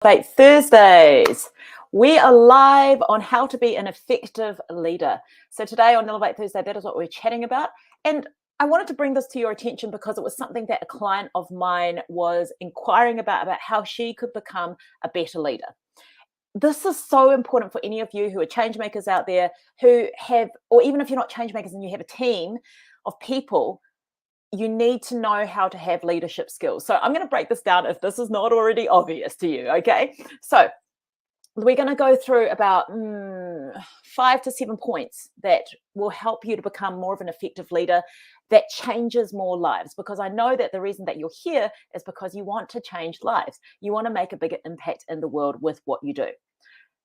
Elevate Thursdays. We are live on how to be an effective leader. So today on Elevate Thursday, that is what we're chatting about. And I wanted to bring this to your attention because it was something that a client of mine was inquiring about how she could become a better leader. This is so important for any of you who are change makers out there who have, or even if you're not change makers and you have a team of people, you need to know how to have leadership skills. So I'm going to break this down if this is not already obvious to you, okay? So we're going to go through about 5 to 7 points that will help you to become more of an effective leader that changes more lives, because I know that the reason that you're here is because you want to change lives. You want to make a bigger impact in the world with what you do.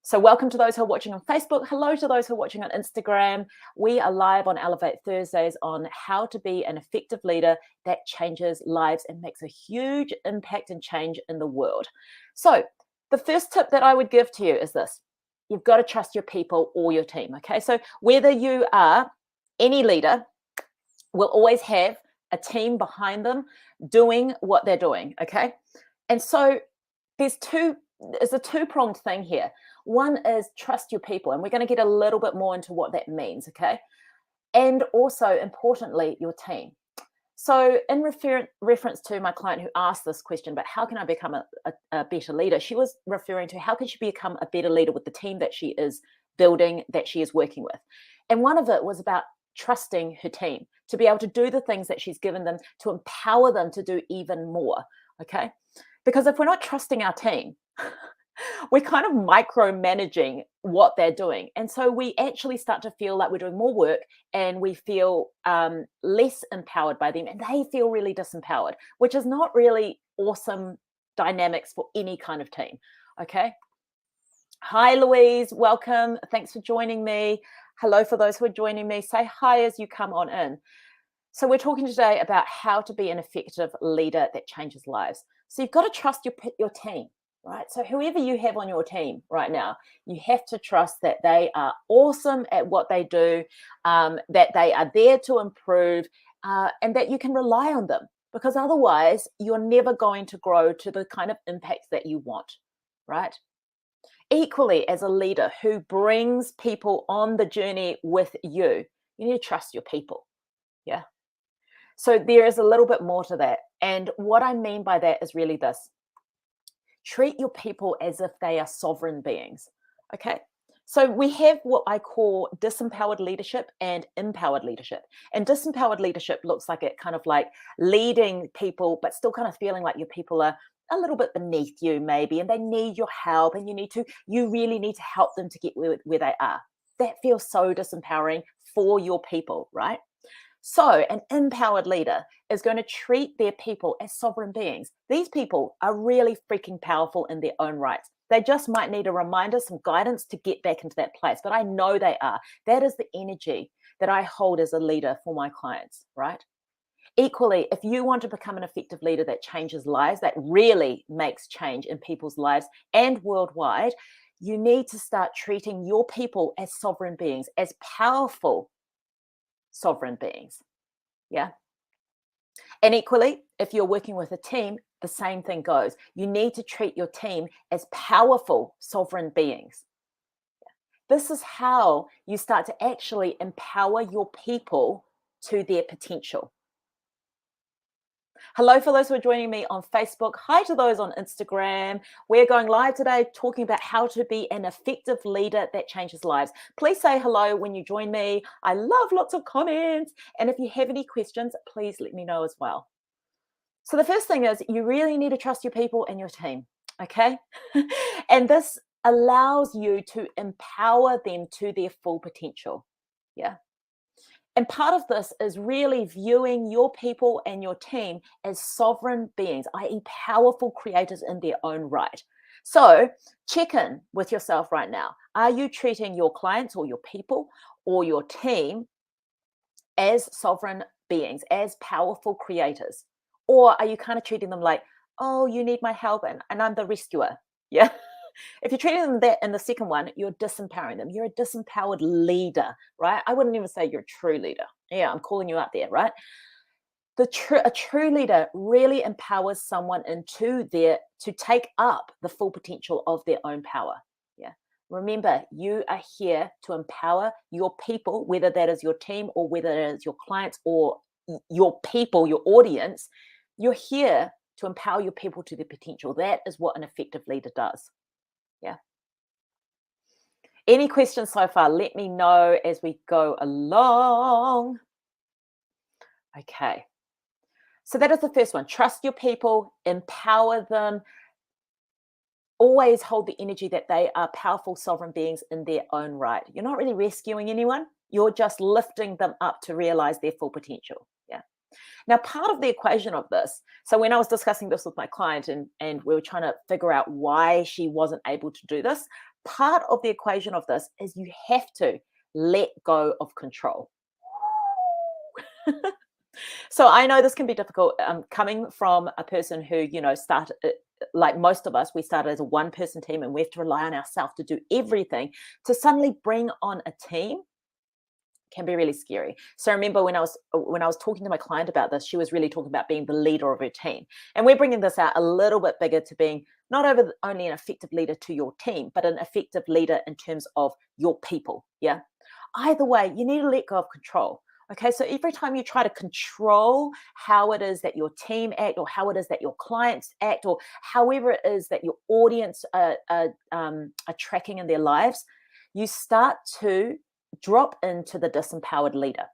So welcome to those who are watching on Facebook. Hello to those who are watching on Instagram. We are live on Elevate Thursdays on how to be an effective leader that changes lives and makes a huge impact and change in the world. So the first tip that I would give to you is this. You've got to trust your people or your team, okay? So whether you are any leader, will always have a team behind them doing what they're doing, okay? And so there's a two-pronged thing here. One is trust your people, and we're going to get a little bit more into what that means, okay? And also, importantly, your team. So in reference to my client who asked this question about how can I become a better leader, she was referring to how can she become a better leader with the team that she is building, that she is working with. And one of it was about trusting her team to be able to do the things that she's given them, to empower them to do even more, okay? Because if we're not trusting our team, we're kind of micromanaging what they're doing. And so we actually start to feel like we're doing more work, and we feel less empowered by them, and they feel really disempowered, which is not really awesome dynamics for any kind of team, okay? Hi, Louise. Welcome. Thanks for joining me. Hello for those who are joining me. Say hi as you come on in. So we're talking today about how to be an effective leader that changes lives. So you've got to trust your team, right? So whoever you have on your team right now, you have to trust that they are awesome at what they do, that they are there to improve, and that you can rely on them, because otherwise you're never going to grow to the kind of impact that you want, right? Equally, as a leader who brings people on the journey with you, you need to trust your people, yeah? So there is a little bit more to that. And what I mean by that is really this. Treat your people as if they are sovereign beings, okay? So we have what I call disempowered leadership and empowered leadership. And disempowered leadership looks like it kind of like leading people, but still kind of feeling like your people are a little bit beneath you maybe, and they need your help, and you really need to help them to get where they are. That feels so disempowering for your people, right? So an empowered leader is going to treat their people as sovereign beings. These people are really freaking powerful in their own rights. They just might need a reminder, some guidance to get back into that place, but I know they are. That is the energy that I hold as a leader for my clients, right? Equally, if you want to become an effective leader that changes lives, that really makes change in people's lives and worldwide, you need to start treating your people as sovereign beings, as powerful sovereign beings. Yeah. And equally, if you're working with a team, the same thing goes. You need to treat your team as powerful sovereign beings. This is how you start to actually empower your people to their potential. Hello for those who are joining me on Facebook. Hi to those on Instagram. We're going live today talking about how to be an effective leader that changes lives. Please say hello when you join me. I love lots of comments. And if you have any questions, please let me know as well. So the first thing is you really need to trust your people and your team, okay? And this allows you to empower them to their full potential, yeah? And part of this is really viewing your people and your team as sovereign beings, i.e., powerful creators in their own right. So check in with yourself right now. Are you treating your clients or your people or your team as sovereign beings, as powerful creators? Or are you kind of treating them like, oh, you need my help and I'm the rescuer? Yeah. If you're treating them that in the second one, you're disempowering them. You're a disempowered leader, right? I wouldn't even say you're a true leader. Yeah, I'm calling you out there, right? A true leader really empowers someone to take up the full potential of their own power. Yeah. Remember, you are here to empower your people, whether that is your team or whether it is your clients or your people, your audience. You're here to empower your people to their potential. That is what an effective leader does. Yeah. Any questions so far? Let me know as we go along. Okay. So that is the first one. Trust your people, empower them, always hold the energy that they are powerful sovereign beings in their own right. You're not really rescuing anyone. You're just lifting them up to realize their full potential. Yeah. Now, part of the equation of this, so when I was discussing this with my client and we were trying to figure out why she wasn't able to do this, part of the equation of this is you have to let go of control. So I know this can be difficult coming from a person who, started like most of us, we started as a one-person team and we have to rely on ourselves to do everything. To suddenly bring on a team can be really scary. So I remember when I was talking to my client about this, she was really talking about being the leader of her team. And we're bringing this out a little bit bigger to being not only an effective leader to your team, but an effective leader in terms of your people. Yeah. Either way, you need to let go of control. Okay, so every time you try to control how it is that your team act or how it is that your clients act or however it is that your audience are tracking in their lives, you start to drop into the disempowered leader,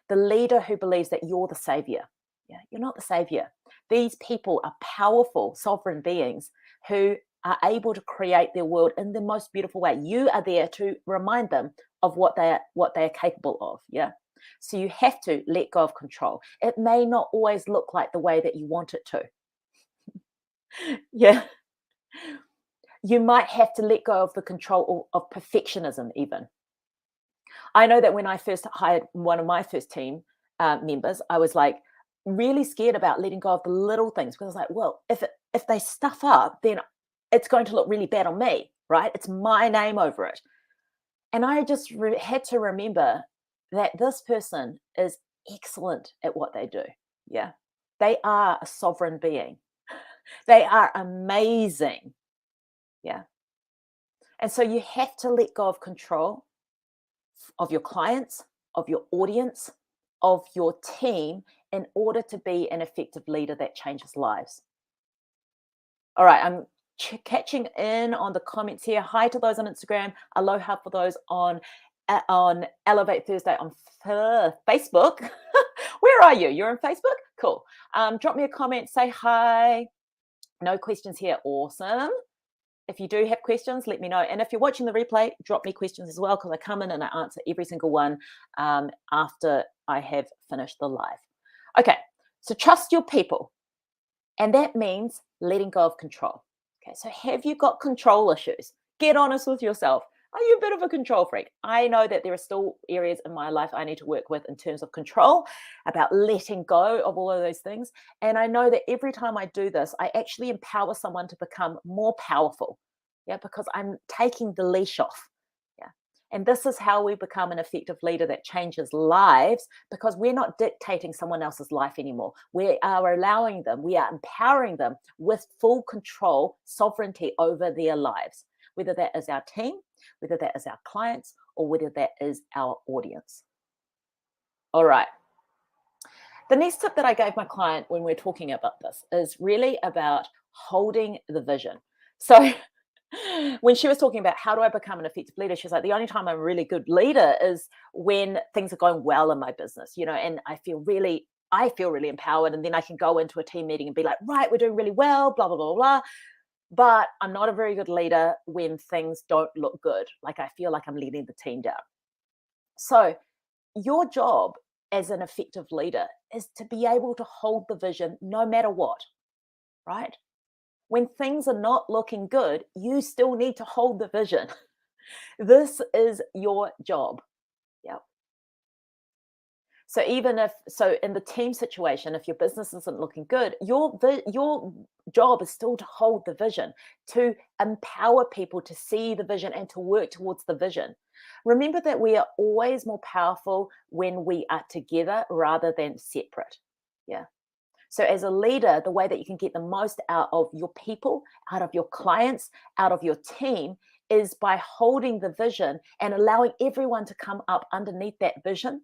the leader who believes that you're the savior. Yeah, you're not the savior. These people are powerful, sovereign beings who are able to create their world in the most beautiful way. You are there to remind them of what they are capable of. Yeah. So you have to let go of control. It may not always look like the way that you want it to. Yeah. You might have to let go of the control of perfectionism even. I know that when I first hired one of my first team members, I was like really scared about letting go of the little things because I was like, well, if they stuff up, then it's going to look really bad on me, right? It's my name over it. And I just had to remember that this person is excellent at what they do. Yeah. They are a sovereign being. They are amazing. Yeah. And so you have to let go of control of your clients, of your audience, of your team in order to be an effective leader that changes lives. All right, I'm catching in on the comments here. Hi to those on Instagram. Aloha for those on Elevate Thursday on Facebook. Where are you? You're on Facebook? Cool. Drop me a comment. Say hi. No questions here. Awesome. If you do have questions, let me know. And if you're watching the replay, drop me questions as well because I come in and I answer every single one after I have finished the live. Okay, so trust your people. And that means letting go of control. Okay, so have you got control issues? Get honest with yourself. Are you a bit of a control freak? I know that there are still areas in my life I need to work with in terms of control, about letting go of all of those things. And I know that every time I do this, I actually empower someone to become more powerful. Yeah, because I'm taking the leash off. Yeah. And this is how we become an effective leader that changes lives because we're not dictating someone else's life anymore. We are allowing them, we are empowering them with full control, sovereignty over their lives, whether that is our team, whether that is our clients, or whether that is our audience. All right. The next tip that I gave my client when we're talking about this is really about holding the vision. So when she was talking about how do I become an effective leader, she's like, the only time I'm a really good leader is when things are going well in my business, and I feel really empowered. And then I can go into a team meeting and be like, right, we're doing really well, blah, blah, blah, blah. But I'm not a very good leader when things don't look good. Like I feel like I'm letting the team down. So your job as an effective leader is to be able to hold the vision no matter what, right? When things are not looking good, you still need to hold the vision. This is your job. Yeah. So in the team situation, if your business isn't looking good, your job is still to hold the vision, to empower people to see the vision and to work towards the vision. Remember that we are always more powerful when we are together rather than separate. Yeah. So as a leader, the way that you can get the most out of your people, out of your clients, out of your team is by holding the vision and allowing everyone to come up underneath that vision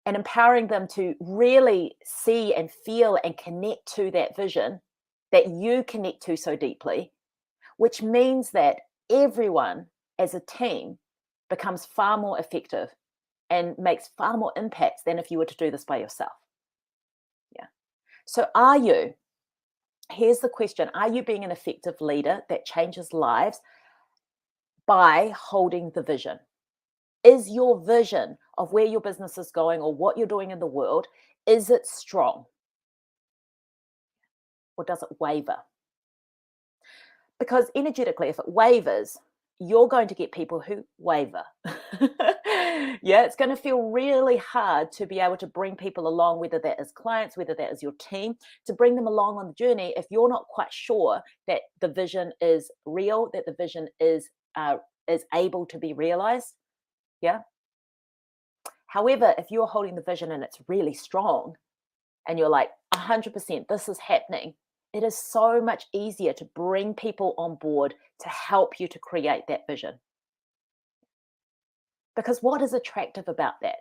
and empowering them to really see and feel and connect to that vision that you connect to so deeply, which means that everyone as a team becomes far more effective and makes far more impact than if you were to do this by yourself. Yeah. So here's the question, are you being an effective leader that changes lives by holding the vision? Is your vision of where your business is going or what you're doing in the world, is it strong? Or does it waver? Because energetically, if it wavers, you're going to get people who waver. Yeah, it's going to feel really hard to be able to bring people along, whether that is clients, whether that is your team, to bring them along on the journey if you're not quite sure that the vision is real, that the vision is able to be realized. Yeah. However, if you're holding the vision and it's really strong and you're like 100%, this is happening, it is so much easier to bring people on board to help you to create that vision. Because what is attractive about that?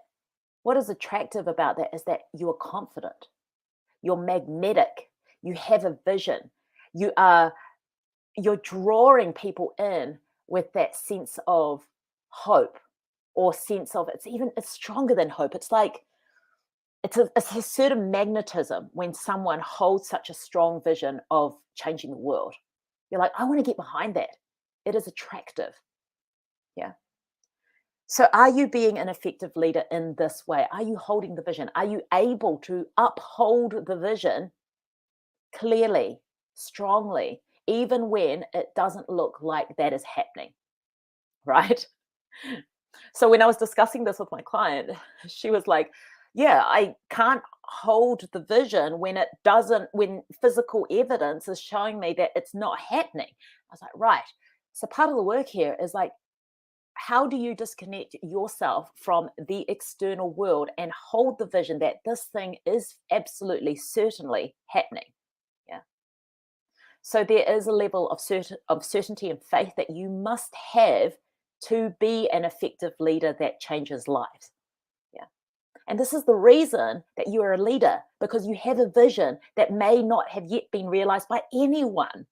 What is attractive about that is that you are confident, you're magnetic, you have a vision, you're drawing people in with that sense of hope or sense of it's stronger than hope. It's like it's a certain magnetism when someone holds such a strong vision of changing the world. You're like, I want to get behind that. It is attractive. Yeah. So are you being an effective leader in this way? Are you holding the vision? Are you able to uphold the vision clearly, strongly, even when it doesn't look like that is happening? Right? So when I was discussing this with my client, she was like, yeah, I can't hold the vision when physical evidence is showing me that it's not happening. I was like, right. So part of the work here is like, how do you disconnect yourself from the external world and hold the vision that this thing is absolutely, certainly happening? Yeah. So there is a level of certainty and faith that you must have to be an effective leader that changes lives. Yeah. And this is the reason that you are a leader, because you have a vision that may not have yet been realized by anyone.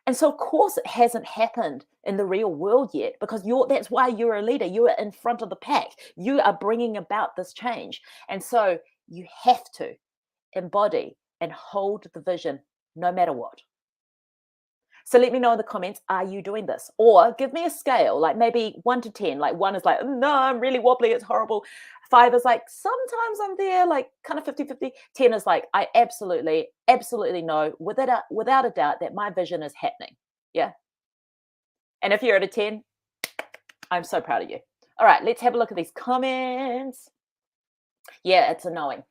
And so, of course, it hasn't happened in the real world yet, because that's why you're a leader. You are in front of the pack. You are bringing about this change. And so you have to embody and hold the vision no matter what. So let me know in the comments, are you doing this? Or give me a scale, like maybe 1 to 10. Like 1 is like, no, I'm really wobbly, it's horrible. 5 is like, sometimes I'm there, like kind of 50-50. 10 is like, I absolutely, absolutely know without a doubt that my vision is happening. Yeah. And if you're at a 10, I'm so proud of you. All right, let's have a look at these comments. Yeah, it's a knowing.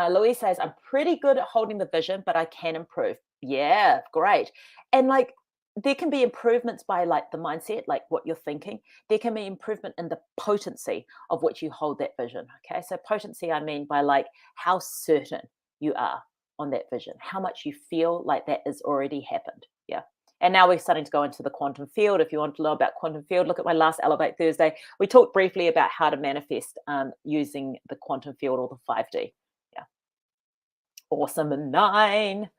Louise says, I'm pretty good at holding the vision, but I can improve. Yeah, great. And like, there can be improvements by like the mindset, like what you're thinking. There can be improvement in the potency of which you hold that vision. Okay. So potency, I mean by like how certain you are on that vision, how much you feel like that has already happened. Yeah. And now we're starting to go into the quantum field. If you want to know about quantum field, look at my last Elevate Thursday. We talked briefly about how to manifest using the quantum field or the 5D. Yeah. Awesome. And 9.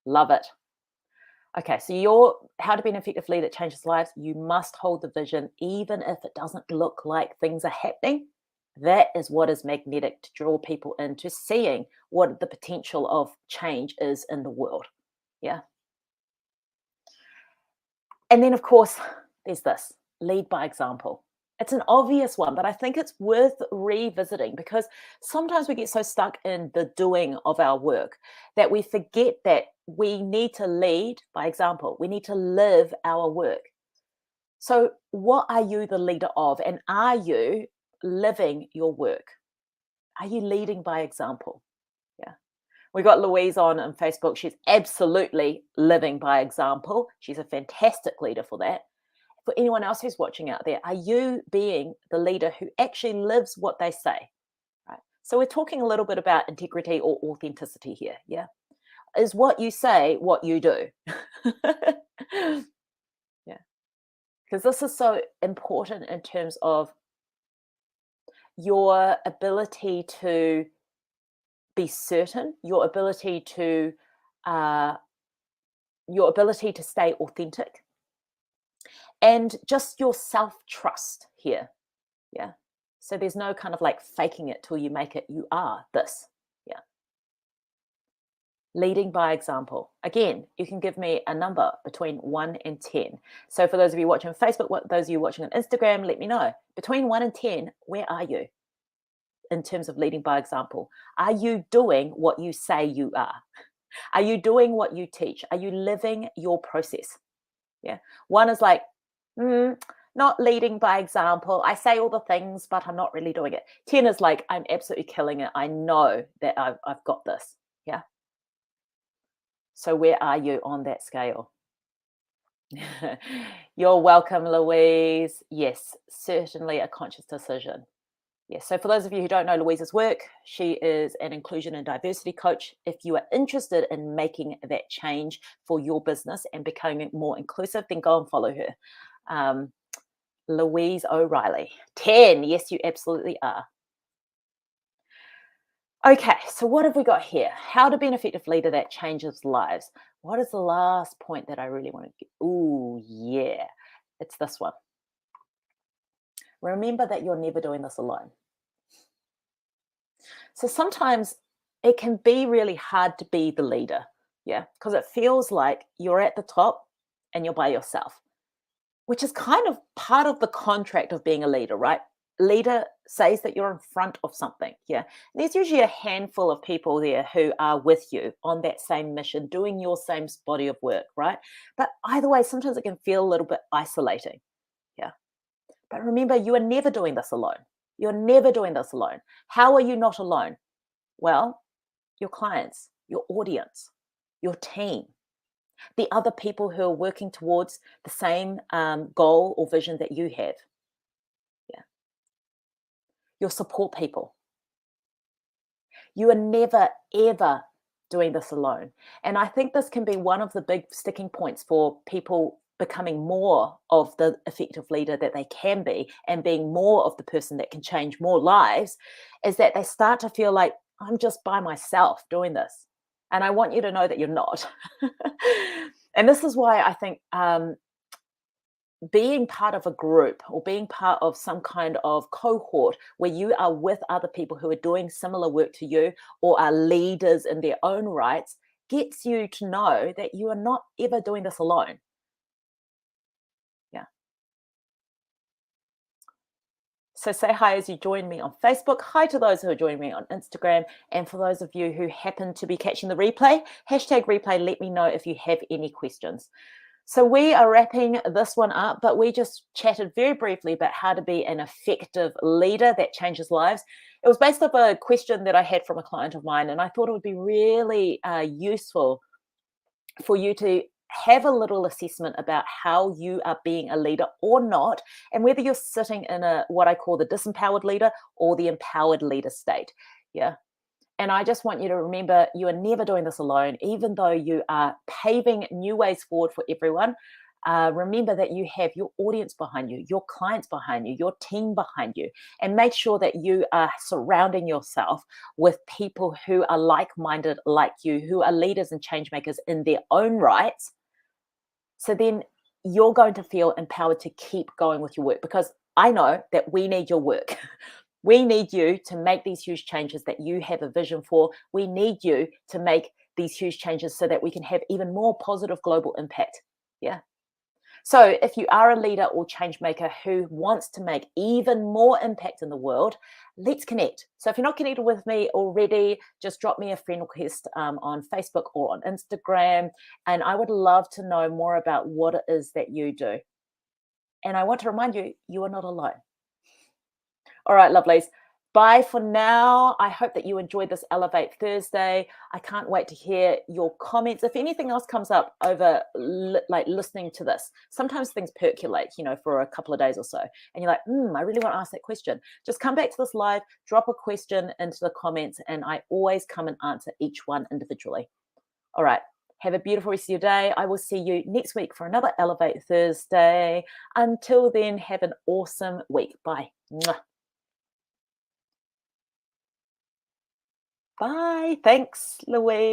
Love it. Okay, so how to be an effective leader that changes lives. You must hold the vision, even if it doesn't look like things are happening. That is what is magnetic to draw people into seeing what the potential of change is in the world. Yeah. And then, of course, there's this lead by example. It's an obvious one, but I think it's worth revisiting, because sometimes we get so stuck in the doing of our work that we forget that we need to lead by example. We need to live our work. So, what are you the leader of? And are you living your work? Are you leading by example? Yeah. We got Louise on Facebook. She's absolutely living by example. She's a fantastic leader for that. For anyone else who's watching out there, are you being the leader who actually lives what they say? So we're talking a little bit about integrity or authenticity here. Yeah. Is what you say what you do? Yeah. Because this is so important in terms of your ability to be certain, uh, your ability to stay authentic, and just your self trust here. Yeah. So there's no kind of like faking it till you make it. You are this. Yeah. Leading by example. Again, you can give me a number between 1 and 10. So for those of you watching on Facebook, those of you watching on Instagram, let me know. Between 1 and 10, where are you in terms of leading by example? Are you doing what you say you are? Are you doing what you teach? Are you living your process? Yeah. 1 is like, not leading by example. I say all the things, but I'm not really doing it. 10 is like, I'm absolutely killing it. I know that I've got this. Yeah. So where are you on that scale? You're welcome, Louise. Yes, certainly a conscious decision. Yes. So for those of you who don't know Louise's work, she is an inclusion and diversity coach. If you are interested in making that change for your business and becoming more inclusive, then go and follow her. Louise O'Reilly. 10. Yes, you absolutely are. Okay, so what have we got here? How to be an effective leader that changes lives. What is the last point that I really want to get? Oh, yeah, it's this one. Remember that you're never doing this alone. So sometimes it can be really hard to be the leader, yeah, because it feels like you're at the top and you're by yourself, which is kind of part of the contract of being a leader, right? Leader says that you're in front of something. Yeah. There's usually a handful of people there who are with you on that same mission, doing your same body of work, right? But either way, sometimes it can feel a little bit isolating. Yeah. But remember, you are never doing this alone. You're never doing this alone. How are you not alone? Well, your clients, your audience, your team, the other people who are working towards the same goal or vision that you have. Yeah. Your support people. You are never, ever doing this alone. And I think this can be one of the big sticking points for people becoming more of the effective leader that they can be and being more of the person that can change more lives, is that they start to feel like, I'm just by myself doing this. And I want you to know that you're not. And this is why I think being part of a group or being part of some kind of cohort where you are with other people who are doing similar work to you or are leaders in their own rights gets you to know that you are not ever doing this alone. Yeah. So say hi as you join me on Facebook. Hi to those who are joining me on Instagram. And for those of you who happen to be catching the replay, #replay, let me know if you have any questions. So we are wrapping this one up, but we just chatted very briefly about how to be an effective leader that changes lives. It was based off a question that I had from a client of mine, and I thought it would be really useful for you to have a little assessment about how you are being a leader or not, and whether you're sitting in a what I call the disempowered leader or the empowered leader state. Yeah. And I just want you to remember you are never doing this alone, even though you are paving new ways forward for everyone. Remember that you have your audience behind you, your clients behind you, your team behind you, and make sure that you are surrounding yourself with people who are like minded like you, who are leaders and change makers in their own rights. So then you're going to feel empowered to keep going with your work, because I know that we need your work. We need you to make these huge changes that you have a vision for. We need you to make these huge changes so that we can have even more positive global impact. Yeah. So if you are a leader or change maker who wants to make even more impact in the world, let's connect. So if you're not connected with me already, just drop me a friend request on Facebook or on Instagram. And I would love to know more about what it is that you do. And I want to remind you, you are not alone. All right, lovelies. Bye for now. I hope that you enjoyed this Elevate Thursday. I can't wait to hear your comments. If anything else comes up over like listening to this, sometimes things percolate, for a couple of days or so. And you're like, I really want to ask that question. Just come back to this live, drop a question into the comments, and I always come and answer each one individually. All right. Have a beautiful rest of your day. I will see you next week for another Elevate Thursday. Until then, have an awesome week. Bye. Mwah. Bye. Thanks, Louise.